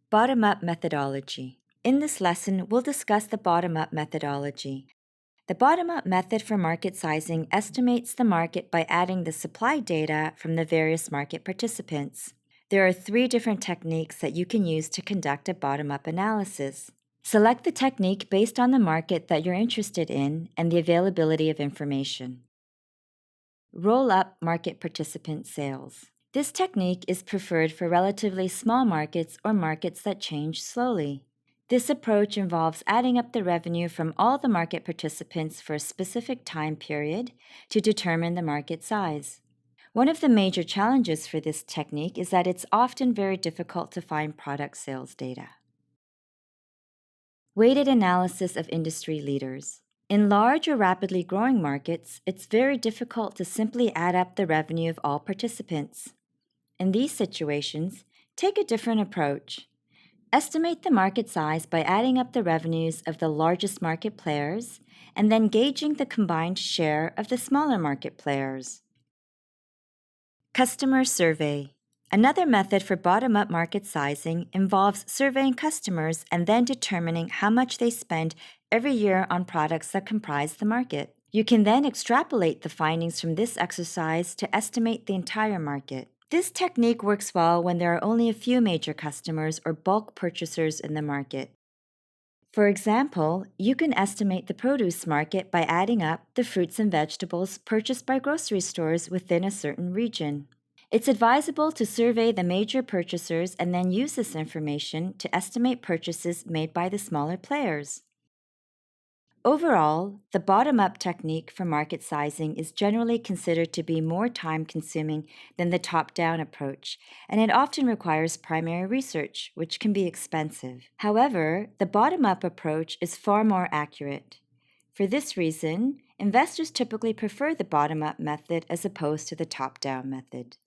Bottom-up methodology. In this lesson, we'll discuss the bottom-up methodology. The bottom-up method for market sizing estimates the market by adding the supply data from the various market participants. There are 3 different techniques that you can use to conduct a bottom-up analysis. Select the technique based on the market that you're interested in and the availability of information. Roll-up market participant sales. This technique is preferred for relatively small markets or markets that change slowly. This approach involves adding up the revenue from all the market participants for a specific time period to determine the market size. One of the major challenges for this technique is that it's often very difficult to find product sales data. Weighted analysis of industry leaders. In large or rapidly growing markets, it's very difficult to simply add up the revenue of all participants. In these situations, take a different approach. Estimate the market size by adding up the revenues of the largest market players and then gauging the combined share of the smaller market players. Customer survey. Another method for bottom-up market sizing involves surveying customers and then determining how much they spend every year on products that comprise the market. You can then extrapolate the findings from this exercise to estimate the entire market. This technique works well when there are only a few major customers or bulk purchasers in the market. For example, you can estimate the produce market by adding up the fruits and vegetables purchased by grocery stores within a certain region. It's advisable to survey the major purchasers and then use this information to estimate purchases made by the smaller players. Overall, the bottom-up technique for market sizing is generally considered to be more time-consuming than the top-down approach, and it often requires primary research, which can be expensive. However, the bottom-up approach is far more accurate. For this reason, investors typically prefer the bottom-up method as opposed to the top-down method.